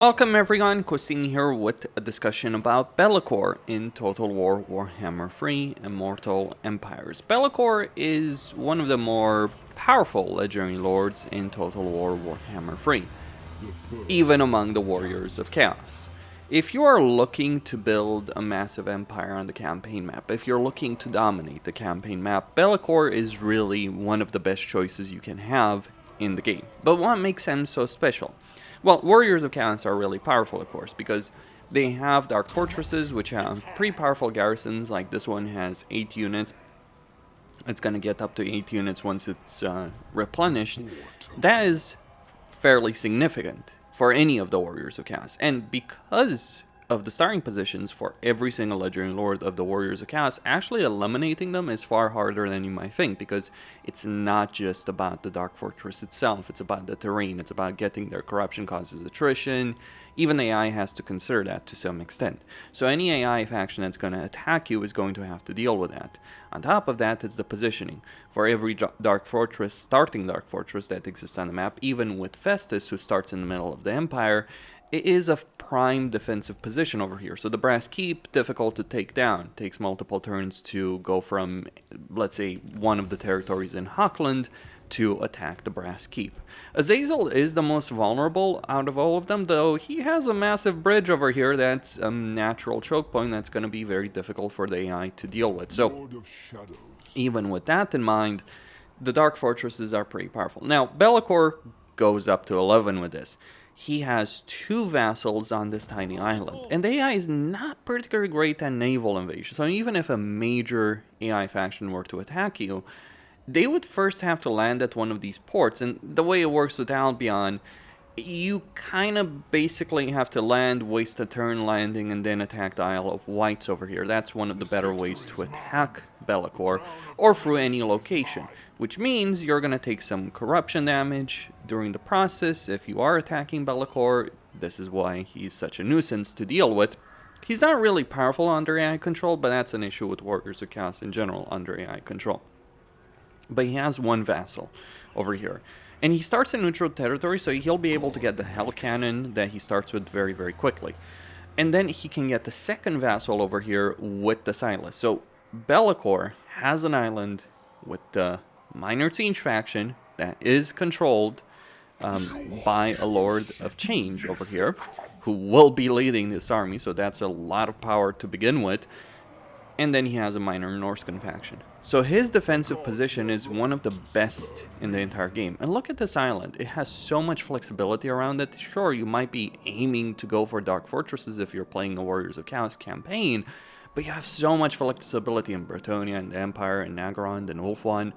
Welcome everyone, Costin here with a discussion about Bellicor in Total War Warhammer 3 Immortal Empires. Bellicor is one of the more powerful legendary lords in Total War Warhammer 3, even among the Warriors of Chaos. If you are looking to build a massive empire on the campaign map, if you're looking to dominate the campaign map, Bellicor is really one of the best choices you can have in the game. But what makes him so special? Well, Warriors of Chaos are really powerful, of course, because they have Dark Fortresses, which have pretty powerful garrisons, like this one has 8 units. It's going to get up to 8 units once it's replenished. That is fairly significant for any of the Warriors of Chaos. And because of the starting positions for every single legendary lord of the Warriors of Chaos, actually eliminating them is far harder than you might think, because it's not just about the Dark Fortress itself, it's about the terrain, it's about getting their corruption causes attrition. Even AI has to consider that to some extent. So any AI faction that's going to attack you is going to have to deal with that. On top of that, it's the positioning. For every Dark Fortress, starting Dark Fortress that exists on the map, even with Festus, who starts in the middle of the Empire, it is a prime defensive position over here. So the Brass Keep, difficult to take down. Takes multiple turns to go from, let's say, one of the territories in Hockland to attack the Brass Keep. Azazel is the most vulnerable out of all of them, though he has a massive bridge over here that's a natural choke point that's going to be very difficult for the AI to deal with. So even with that in mind, the Dark Fortresses are pretty powerful. Now, Bellicor goes up to 11 with this. He has 2 vassals on this tiny island, and the AI is not particularly great at naval invasion. So even if a major AI faction were to attack you, they would first have to land at one of these ports, and the way it works with Albion, you kind of basically have to land, waste a turn landing, and then attack the Isle of Wights over here. That's one of the better ways to attack Bellicor, or through any location, which means you're going to take some corruption damage during the process. If you are attacking Bellicor, this is why he's such a nuisance to deal with. He's not really powerful under AI control, but that's an issue with Warriors of Chaos in general under AI control. But he has 1 vassal over here. And he starts in neutral territory, so he'll be able to get the Hell Cannon that he starts with very, very quickly. And then he can get the 2nd vassal over here with the Silas. So Bellicor has an island with the Minor Siege faction that is controlled by a Lord of Change over here, who will be leading this army, so that's a lot of power to begin with. And then he has a minor Norscan faction. So his defensive position is one of the best in the entire game. And look at this island. It has so much flexibility around it. Sure, you might be aiming to go for Dark Fortresses if you're playing a Warriors of Chaos campaign, but you have so much flexibility in Bretonnia and the Empire and Nagarond and Ulthuan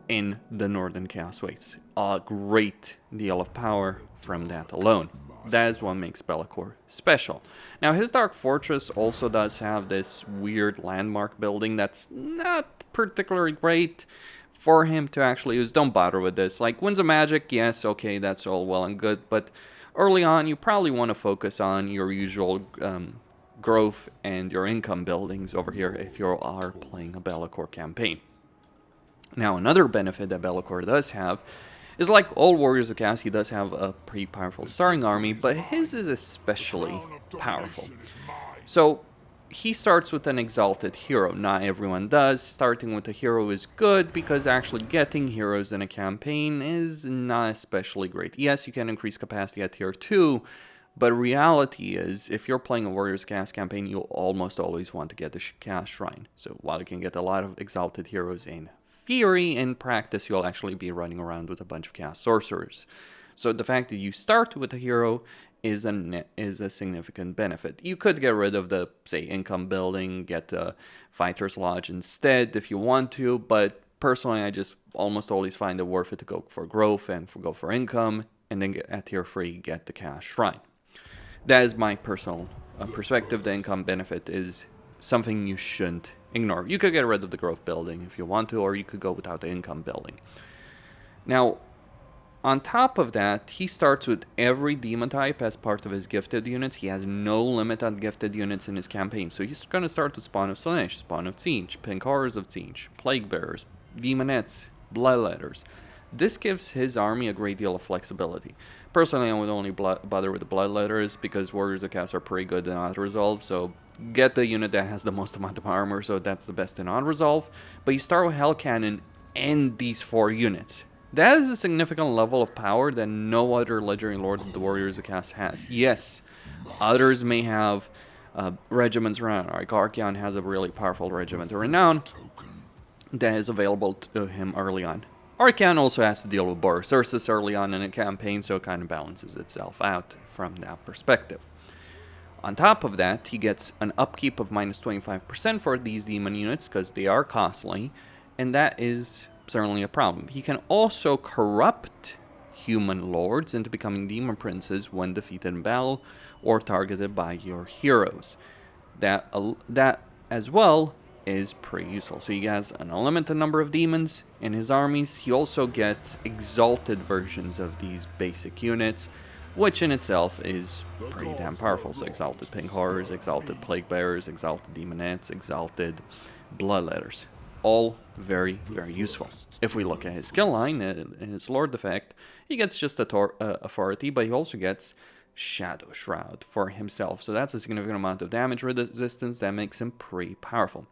in the Northern Chaos Wastes. A great deal of power from that alone. That is what makes Bellicor special. Now, his Dark Fortress also does have this weird landmark building that's not particularly great for him to actually use. Don't bother with this. Like, Winds of Magic, yes, okay, that's all well and good, but early on, you probably want to focus on your usual growth and your income buildings over here if you are playing a Bellicor campaign. Now, another benefit that Bellicor does have is, like all Warriors of Chaos, he does have a pretty powerful starting army, but his is especially powerful. So he starts with an exalted hero. Not everyone does. Starting with a hero is good, because actually getting heroes in a campaign is not especially great. Yes, you can increase capacity at tier 2, but reality is, if you're playing a Warriors of Chaos campaign, you'll almost always want to get the Chaos Shrine. So while you can get a lot of exalted heroes in theory, in practice, you'll actually be running around with a bunch of Chaos Sorcerers. So the fact that you start with a hero is a significant benefit. You could get rid of the, say, income building, get a Fighter's Lodge instead if you want to, but personally, I just almost always find it worth it to go for growth and go for income, and then at tier 3, get the Chaos Shrine. That is my personal perspective. The income benefit is something you shouldn't ignore. You could get rid of the growth building if you want to, or you could go without the income building. Now, on top of that, he starts with every demon type as part of his gifted units. He has no limit on gifted units in his campaign. So he's going to start with Spawn of Slaanesh, Spawn of Siege, Pink Horrors of Siege, Plague Bearers, Demonettes, Bloodletters. This gives his army a great deal of flexibility. Personally, I would only bother with the Bloodletters because Warriors of Chaos are pretty good in Autoresolve, so get the unit that has the most amount of armor, so that's the best in Autoresolve. But you start with Hell Cannon and these 4 units. That is a significant level of power that no other Legendary Lord of the Warriors of Chaos has. Yes, others may have regiments around. Like Archaon has a really powerful regiment of Renown that is available to him early on. Archaon also has to deal with Boris Ursus early on in a campaign, so it kind of balances itself out from that perspective. On top of that, he gets an upkeep of minus 25% for these demon units because they are costly, and that is certainly a problem. He can also corrupt human lords into becoming demon princes when defeated in battle or targeted by your heroes. That as well is pretty useful. So he has an unlimited number of demons in his armies. He also gets exalted versions of these basic units, which in itself is pretty damn powerful. So exalted pink horrors, exalted plague bearers, exalted demonettes, exalted bloodletters. All very, very useful. If we look at his skill line and his Lord effect, he gets just authority, but he also gets Shadow Shroud for himself. So that's a significant amount of damage resistance that makes him pretty powerful.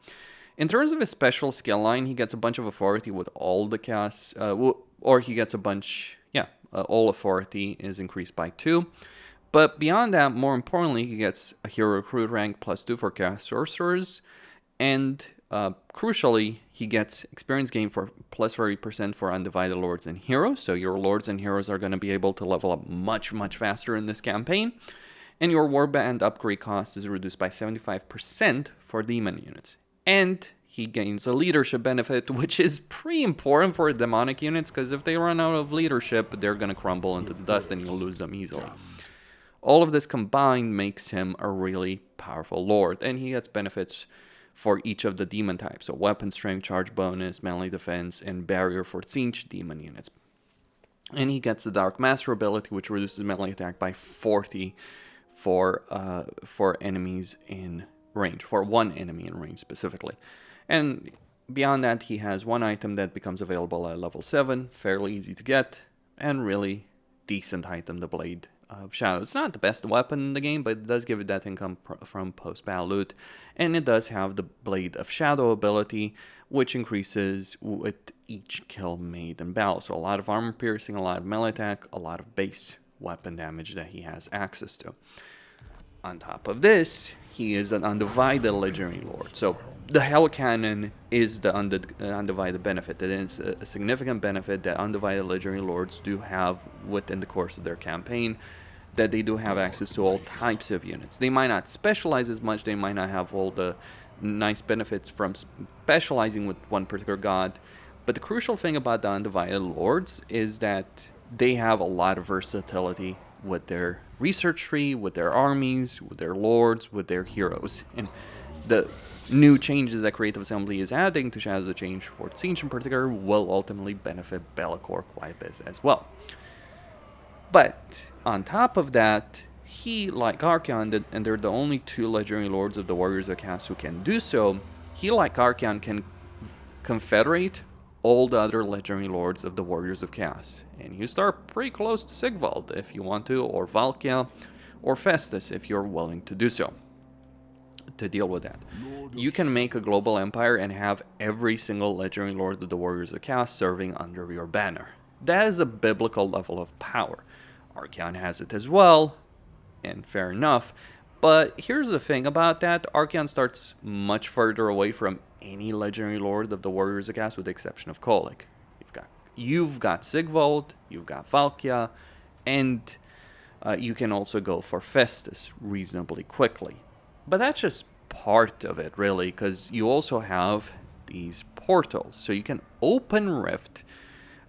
In terms of his special skill line, he gets a bunch of authority with all the casts, or he gets a bunch, all authority is increased by 2. But beyond that, more importantly, he gets a hero recruit rank +2 for cast sorcerers, and crucially, he gets experience gain for +30% for undivided lords and heroes. So your lords and heroes are going to be able to level up much, much faster in this campaign. And your warband upgrade cost is reduced by 75% for demon units. And he gains a leadership benefit, which is pretty important for demonic units, because if they run out of leadership, they're going to crumble into the dust and you'll lose them easily. All of this combined makes him a really powerful lord, and he gets benefits for each of the demon types. So weapon strength, charge bonus, melee defense, and barrier for siege demon units. And he gets the Dark Master ability, which reduces melee attack by 40 for enemies in range, for one enemy in range specifically. And beyond that, he has one item that becomes available at level 7, fairly easy to get, and really decent item, the Blade of Shadow. It's not the best weapon in the game, but it does give it that income from post-battle loot. And it does have the Blade of Shadow ability, which increases with each kill made in battle. So a lot of armor piercing, a lot of melee attack, a lot of base weapon damage that he has access to. On top of this, he is an undivided legendary lord. So the Hell Cannon is the undivided benefit. It is a significant benefit that undivided legendary lords do have within the course of their campaign, that they do have access to all types of units. They might not specialize as much, they might not have all the nice benefits from specializing with one particular god, but the crucial thing about the undivided lords is that they have a lot of versatility with their research tree, with their armies, with their lords, with their heroes. And the new changes that Creative Assembly is adding to Shadows of Change for Siege in particular will ultimately benefit Be'lakor quite a bit as well. But on top of that, he, like Archaon, and they're the only 2 legendary lords of the Warriors of Chaos who can do so, he, like Archaon, can confederate all the other legendary lords of the Warriors of Chaos. And you start pretty close to Sigvald if you want to, or Valkia, or Festus if you're willing to do so, to deal with that. You can make a global empire and have every single legendary lord of the Warriors of Chaos serving under your banner. That is a biblical level of power. Archaon has it as well, and fair enough. But here's the thing about that. Archaon starts much further away from any legendary lord of the Warriors of Chaos with the exception of Kolic. You've got Sigvald, you've got Valkia, and you can also go for Festus reasonably quickly. But that's just part of it, really, because you also have these portals. So you can open Rift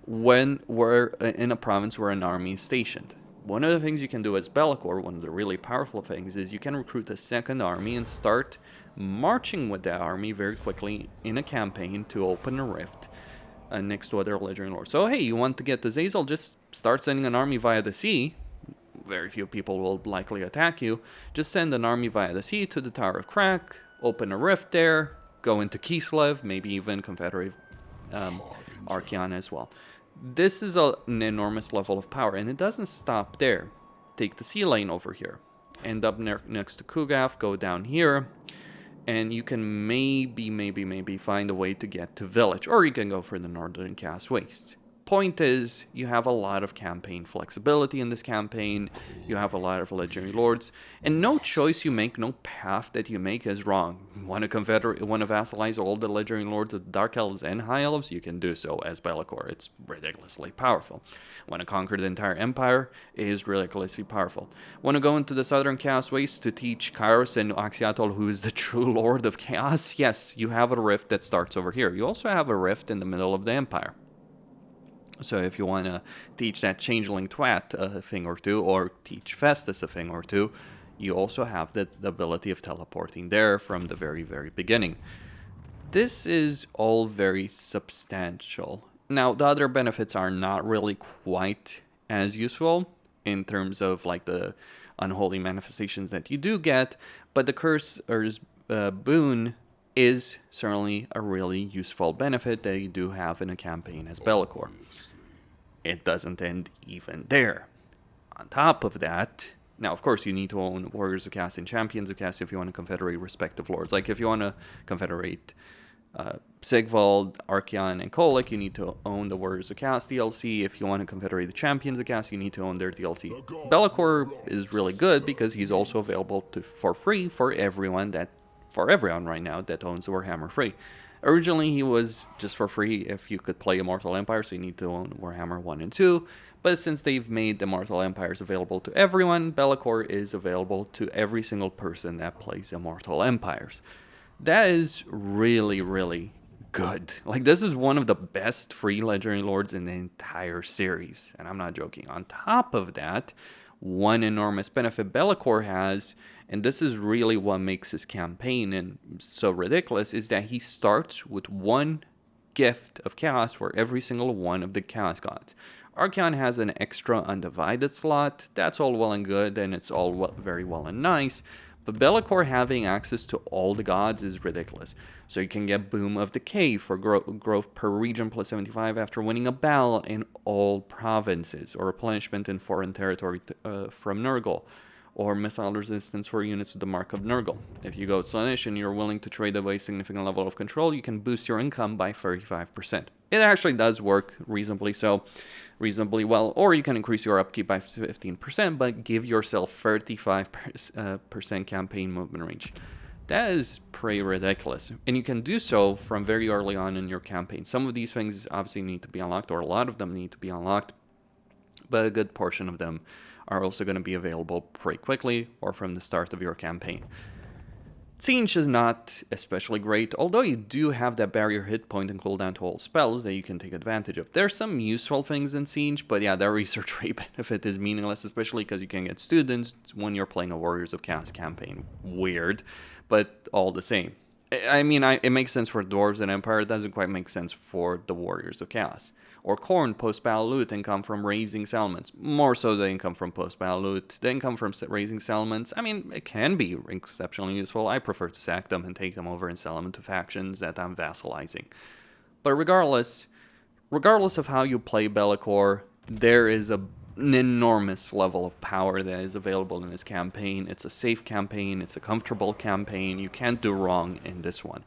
when we're in a province where an army is stationed. One of the things you can do as Be'lakor, one of the really powerful things, is you can recruit a second army and start marching with that army very quickly in a campaign to open a rift next to other legendary lords. So hey, you want to get to Zazel, just start sending an army via the sea. Very few people will likely attack you. Just send an army via the sea to the Tower of Crack, open a rift there, go into Kislev, maybe even confederate Archaon as well. This is an enormous level of power, and it doesn't stop there. Take the sea lane over here. End up next to Kugaf, go down here, and you can maybe find a way to get to Village, or you can go for the Northern Cast Waste. Point is, you have a lot of campaign flexibility in this campaign, you have a lot of legendary lords, and no choice you make, no path that you make is wrong. Want to vassalize all the legendary lords of Dark Elves and High Elves? You can do so as Be'lakor. It's ridiculously powerful. Want to conquer the entire empire? It is ridiculously powerful. Want to go into the Southern Chaos Waste to teach Kairos and Axiatl who is the true Lord of Chaos? Yes, you have a rift that starts over here. You also have a rift in the middle of the empire. So if you want to teach that changeling twat a thing or two, or teach Festus a thing or two, you also have the ability of teleporting there from the very, very beginning. This is all very substantial. Now, the other benefits are not really quite as useful in terms of like the unholy manifestations that you do get, but the Curser's boon is certainly a really useful benefit that you do have in a campaign as Be'lakor. It doesn't end even there. On top of that, now of course you need to own Warriors of Chaos and Champions of Chaos if you want to confederate respective lords. Like if you want to confederate Sigvald, Archeon, and Kolic, you need to own the Warriors of Chaos DLC. If you want to confederate the Champions of Chaos, you need to own their DLC. Be'lakor is really good because he's also available for free for everyone right now that owns Warhammer free. Originally, he was just for free if you could play Immortal Empires, so you need to own Warhammer 1 and 2. But since they've made Immortal Empires available to everyone, Be'lakor is available to every single person that plays Immortal Empires. That is really, really good. Like, this is one of the best free legendary lords in the entire series, and I'm not joking. On top of that, one enormous benefit Be'lakor has, and this is really what makes his campaign so ridiculous, is that he starts with one gift of chaos for every single one of the chaos gods. Archeon has an extra undivided slot. That's all well and good, and it's all very well and nice. But Be'lakor having access to all the gods is ridiculous. So you can get Boom of Decay for growth per region plus 75 after winning a battle in all provinces, or replenishment in foreign territory from Nurgle, or missile resistance for units with the mark of Nurgle. If you go Slaanesh and you're willing to trade away a significant level of control, you can boost your income by 35%. It actually does work reasonably well, or you can increase your upkeep by 15%, but give yourself 35% campaign movement range. That is pretty ridiculous, and you can do so from very early on in your campaign. Some of these things obviously need to be unlocked, or a lot of them need to be unlocked, but a good portion of them are also going to be available pretty quickly or from the start of your campaign. Siege is not especially great, although you do have that barrier hit point and cooldown to all spells that you can take advantage of. There's some useful things in Siege, but yeah, their research rate benefit is meaningless, especially because you can get students when you're playing a Warriors of Chaos campaign. Weird, but all the same. I mean, it makes sense for Dwarves and Empire, it doesn't quite make sense for the Warriors of Chaos. Or Khorne, post-battle loot, income from raising settlements. More so the income from post-battle loot. The income from raising settlements, I mean, it can be exceptionally useful. I prefer to sack them and take them over and sell them to factions that I'm vassalizing. But regardless of how you play Be'lakor, there is an enormous level of power that is available in this campaign. It's a safe campaign. It's a comfortable campaign. You can't do wrong in this one.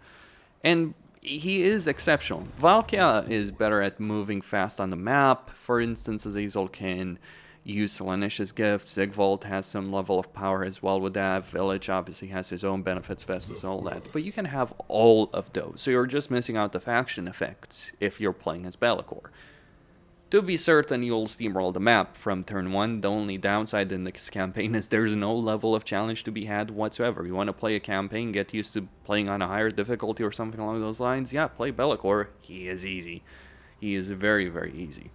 And he is exceptional. Valkia is better at moving fast on the map. For instance, Azazel can use Slaanesh's gift. Sigvald has some level of power as well with that. Village obviously has his own benefits, Festus, and all that. But you can have all of those. So you're just missing out the faction effects if you're playing as Be'lakor. To be certain, you'll steamroll the map from turn 1. The only downside in this campaign is there's no level of challenge to be had whatsoever. You want to play a campaign, get used to playing on a higher difficulty or something along those lines? Yeah, play Be'lakor. He is easy. He is very, very easy.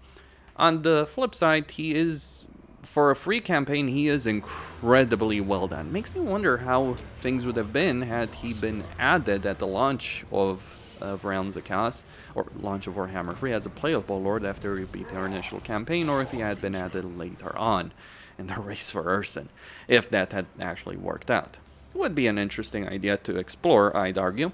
On the flip side, for a free campaign, he is incredibly well done. Makes me wonder how things would have been had he been added at the launch of Realms of Chaos, or launch of Warhammer 3 as a playable lord after we beat our initial campaign, or if he had been added later on in the race for Urson, if that had actually worked out. It would be an interesting idea to explore, I'd argue.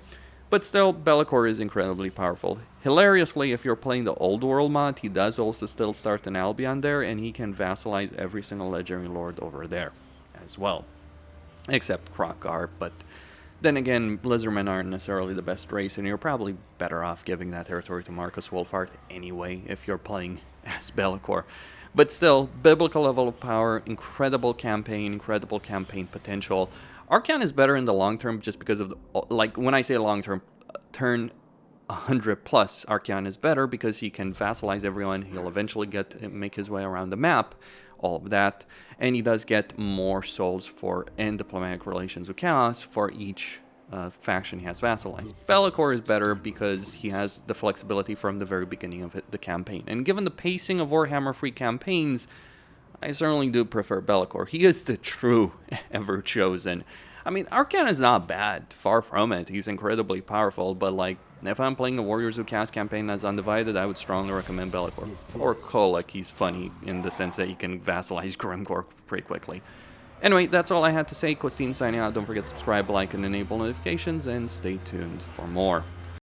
But still, Bellicor is incredibly powerful. Hilariously, if you're playing the Old World mod, he does also still start an Albion there, and he can vassalize every single Legendary Lord over there as well. Except Krokgar, but then again, Lizardmen aren't necessarily the best race, and you're probably better off giving that territory to Marcus Wolfhard anyway if you're playing as Bellicor. But still, biblical level of power, incredible campaign potential. Archaon is better in the long term just because of, like, when I say long term, turn 100 plus, Archaon is better because he can vassalize everyone. He'll eventually make his way around the map, all of that, and he does get more souls and diplomatic relations with Chaos for each faction he has vassalized. Bellicor is better because he has the flexibility from the very beginning of the campaign, and given the pacing of Warhammer free campaigns, I certainly do prefer Bellicor. He is the true Everchosen. I mean, Archaon is not bad, far from it. He's incredibly powerful, but like, if I'm playing the Warriors of Chaos campaign that's undivided, I would strongly recommend Bellicor. Or Kolek, he's funny in the sense that he can vassalize Grimgor pretty quickly. Anyway, that's all I had to say. Costine signing out. Don't forget to subscribe, like, and enable notifications, and stay tuned for more.